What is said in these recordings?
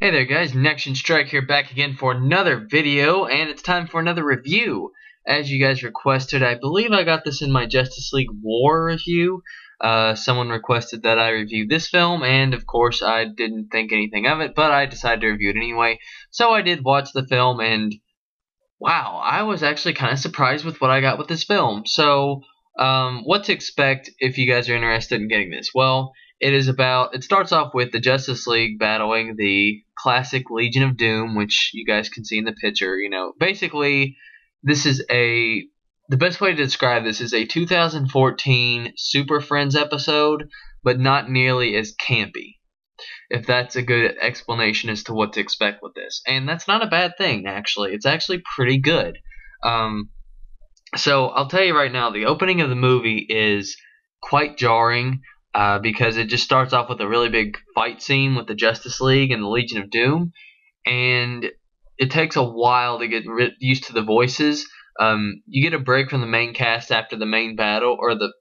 Hey there guys, Next Strike here back again for another video, and it's time for another review. As you guys requested, I believe I got this in my Justice League War review. Someone requested that I review this film, and of course I didn't think anything of it, but I decided to review it anyway. So I did watch the film, and wow, I was actually kind of surprised with what I got with this film. So, what to expect if you guys are interested in getting this? Well, it starts off with the Justice League battling the classic Legion of Doom, which you guys can see in the picture. Basically, this is the best way to describe this is a 2014 Super Friends episode, but not nearly as campy, if that's a good explanation as to what to expect with this. And that's not a bad thing, actually. It's actually pretty good. So I'll tell you right now, the opening of the movie is quite jarring because it just starts off with a really big fight scene with the Justice League and the Legion of Doom, and it takes a while to get used to the voices. You get a break from the main cast after the main battle, or the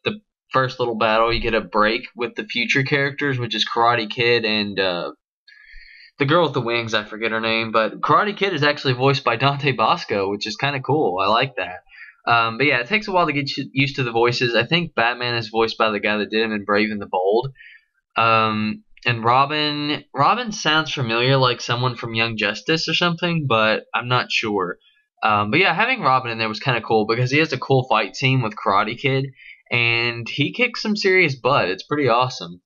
first little battle. You get a break with the future characters, which is Karate Kid and the girl with the wings. I forget her name, but Karate Kid is actually voiced by Dante Bosco, which is kind of cool. I like that. But yeah, it takes a while to get used to the voices. I think Batman is voiced by the guy that did him in Brave and the Bold. And Robin sounds familiar, like someone from Young Justice or something, but I'm not sure. But yeah, having Robin in there was kind of cool because he has a cool fight scene with Karate Kid, and he kicks some serious butt. It's pretty awesome.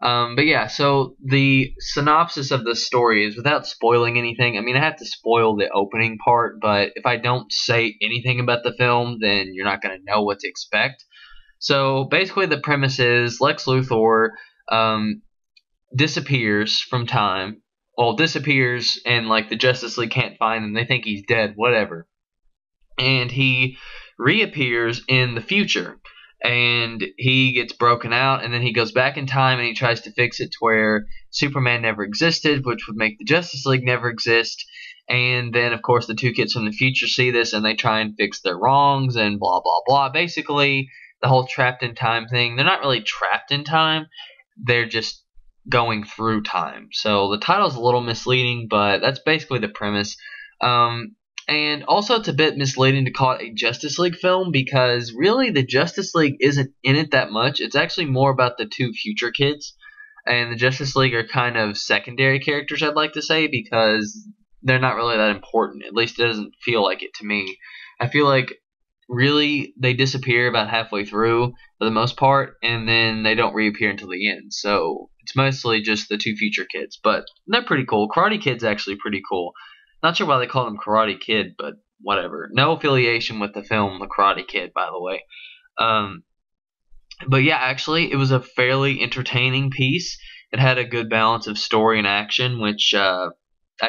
But yeah, so the synopsis of the story is, without spoiling anything, I mean, I have to spoil the opening part, but if I don't say anything about the film, then you're not going to know what to expect. So basically the premise is Lex Luthor disappears from time. Well, disappears, and like the Justice League can't find him. They think he's dead, whatever. And he reappears in the future, and he gets broken out, and then he goes back in time and he tries to fix it to where Superman never existed, which would make the Justice League never exist. And then of course the two kids from the future see this and they try and fix their wrongs and blah blah blah. Basically the whole trapped in time thing. They're not really trapped in time, they're just going through time. So the title's a little misleading, but that's basically the premise. And also it's a bit misleading to call it a Justice League film because really the Justice League isn't in it that much. It's actually more about the two future kids. And the Justice League are kind of secondary characters, I'd like to say, because they're not really that important. At least it doesn't feel like it to me. I feel like really they disappear about halfway through for the most part, and then they don't reappear until the end. So it's mostly just the two future kids. But they're pretty cool. Karate Kid's actually pretty cool. Not sure why they called him Karate Kid, but whatever. No affiliation with the film The Karate Kid, by the way. But yeah, actually, it was a fairly entertaining piece. It had a good balance of story and action, which I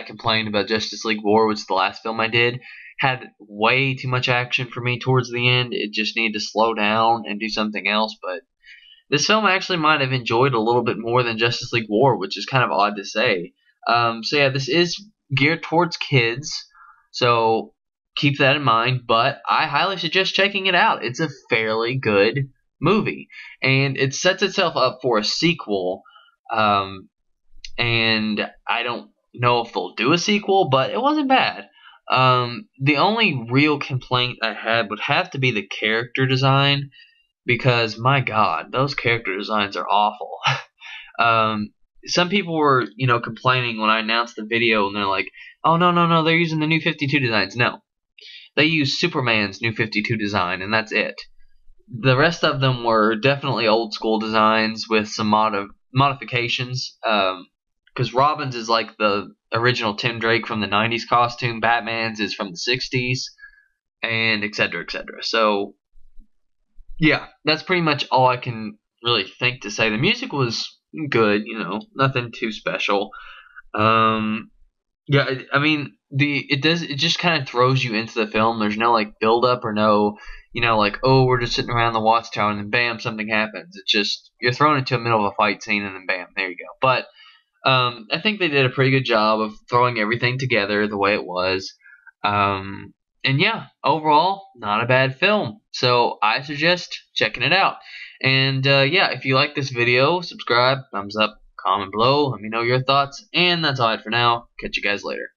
complained about Justice League War, which is the last film I did. Had way too much action for me towards the end. It just needed to slow down and do something else. But this film I actually might have enjoyed a little bit more than Justice League War, which is kind of odd to say. So yeah, this is geared towards kids, so keep that in mind, but I highly suggest checking it out. It's a fairly good movie, and it sets itself up for a sequel, and I don't know if they'll do a sequel, but it wasn't bad. The only real complaint I had would have to be the character design, because my god, those character designs are awful. Some people were, complaining when I announced the video, and they're like, oh, no, they're using the New 52 designs. No. They used Superman's New 52 design, and that's it. The rest of them were definitely old school designs with some modifications, because Robin's is like the original Tim Drake from the 90s costume, Batman's is from the 60s, and etc., etc. So, yeah, that's pretty much all I can really think to say. The music was good, nothing too special. Yeah, I mean, it just kind of throws you into the film. There's no like build up or no, like, oh, we're just sitting around the watchtower and then bam, something happens. It's just you're thrown into the middle of a fight scene and then bam, there you go. But I think they did a pretty good job of throwing everything together the way it was. And yeah, overall, not a bad film. So I suggest checking it out. And yeah, if you like this video, subscribe, thumbs up, Comment below. Let me know your thoughts. And that's all I had for now. Catch you guys later.